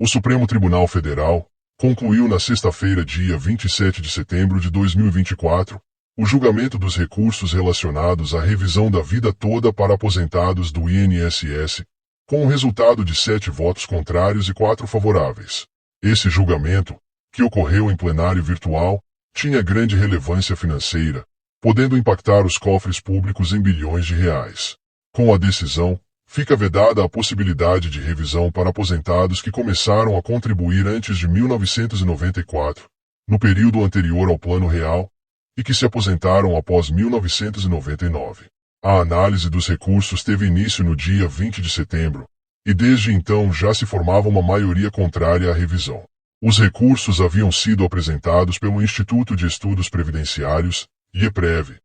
O Supremo Tribunal Federal concluiu na sexta-feira, dia 27 de setembro de 2024, o julgamento dos recursos relacionados à revisão da vida toda para aposentados do INSS, com o resultado de 7 votos contrários e 4 favoráveis. Esse julgamento, que ocorreu em plenário virtual, tinha grande relevância financeira, podendo impactar os cofres públicos em bilhões de reais. Com a decisão, fica vedada a possibilidade de revisão para aposentados que começaram a contribuir antes de 1994, no período anterior ao Plano Real, e que se aposentaram após 1999. A análise dos recursos teve início no dia 20 de setembro, e desde então já se formava uma maioria contrária à revisão. Os recursos haviam sido apresentados pelo Instituto de Estudos Previdenciários, IEPREV,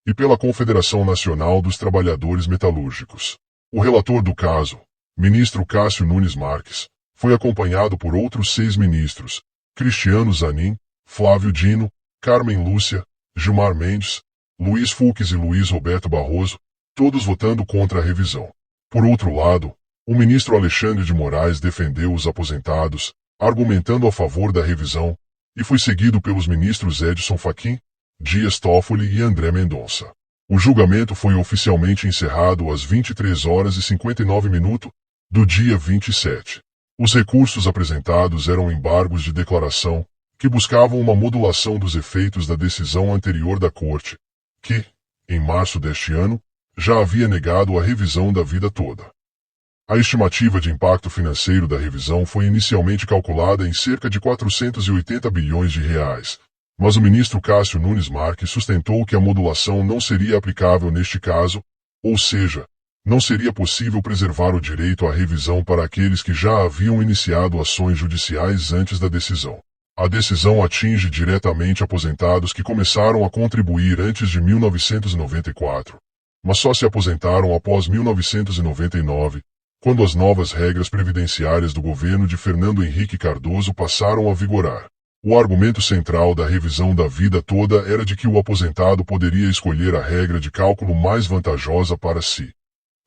e pela Confederação Nacional dos Trabalhadores Metalúrgicos. O relator do caso, ministro Cássio Nunes Marques, foi acompanhado por outros 6 ministros, Cristiano Zanin, Flávio Dino, Carmen Lúcia, Gilmar Mendes, Luiz Fux e Luiz Roberto Barroso, todos votando contra a revisão. Por outro lado, o ministro Alexandre de Moraes defendeu os aposentados, argumentando a favor da revisão, e foi seguido pelos ministros Edson Fachin, Dias Toffoli e André Mendonça. O julgamento foi oficialmente encerrado às 23h59 do dia 27. Os recursos apresentados eram embargos de declaração, que buscavam uma modulação dos efeitos da decisão anterior da Corte, que, em março deste ano, já havia negado a revisão da vida toda. A estimativa de impacto financeiro da revisão foi inicialmente calculada em cerca de 480 bilhões de reais, mas o ministro Cássio Nunes Marques sustentou que a modulação não seria aplicável neste caso, ou seja, não seria possível preservar o direito à revisão para aqueles que já haviam iniciado ações judiciais antes da decisão. A decisão atinge diretamente aposentados que começaram a contribuir antes de 1994, mas só se aposentaram após 1999, quando as novas regras previdenciárias do governo de Fernando Henrique Cardoso passaram a vigorar. O argumento central da revisão da vida toda era de que o aposentado poderia escolher a regra de cálculo mais vantajosa para si.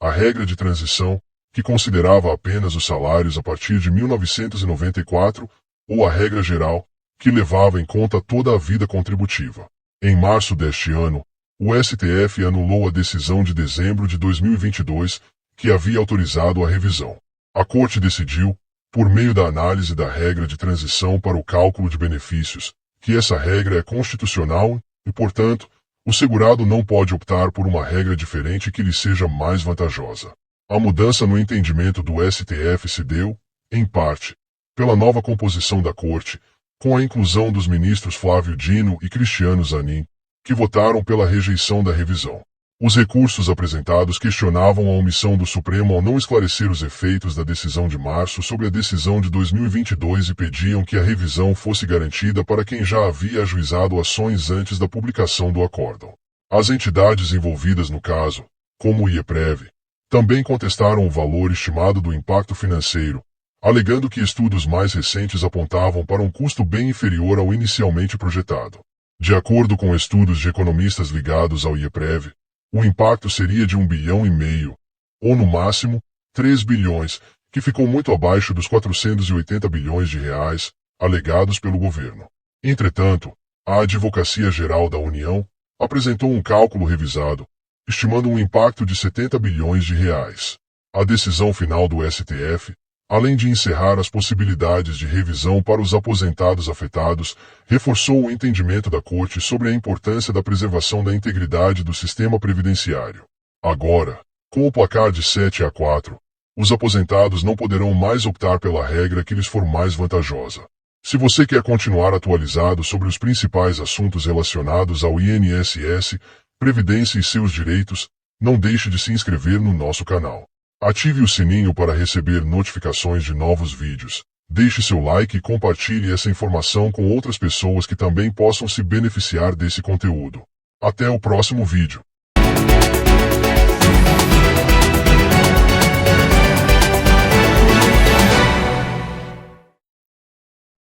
A regra de transição, que considerava apenas os salários a partir de 1994, ou a regra geral, que levava em conta toda a vida contributiva. Em março deste ano, o STF anulou a decisão de dezembro de 2022, que havia autorizado a revisão. A Corte decidiu, por meio da análise da regra de transição para o cálculo de benefícios, que essa regra é constitucional e, portanto, o segurado não pode optar por uma regra diferente que lhe seja mais vantajosa. A mudança no entendimento do STF se deu, em parte, pela nova composição da Corte, com a inclusão dos ministros Flávio Dino e Cristiano Zanin, que votaram pela rejeição da revisão. Os recursos apresentados questionavam a omissão do Supremo ao não esclarecer os efeitos da decisão de março sobre a decisão de 2022 e pediam que a revisão fosse garantida para quem já havia ajuizado ações antes da publicação do acórdão. As entidades envolvidas no caso, como o IEPREV, também contestaram o valor estimado do impacto financeiro, alegando que estudos mais recentes apontavam para um custo bem inferior ao inicialmente projetado. De acordo com estudos de economistas ligados ao IEPREV, o impacto seria de 1,5 bilhão, ou no máximo, 3 bilhões, que ficou muito abaixo dos 480 bilhões de reais, alegados pelo governo. Entretanto, a Advocacia Geral da União apresentou um cálculo revisado, estimando um impacto de 70 bilhões de reais. A decisão final do STF, além de encerrar as possibilidades de revisão para os aposentados afetados, reforçou o entendimento da Corte sobre a importância da preservação da integridade do sistema previdenciário. Agora, com o placar de 7-4, os aposentados não poderão mais optar pela regra que lhes for mais vantajosa. Se você quer continuar atualizado sobre os principais assuntos relacionados ao INSS, Previdência e seus direitos, não deixe de se inscrever no nosso canal. Ative o sininho para receber notificações de novos vídeos. Deixe seu like e compartilhe essa informação com outras pessoas que também possam se beneficiar desse conteúdo. Até o próximo vídeo.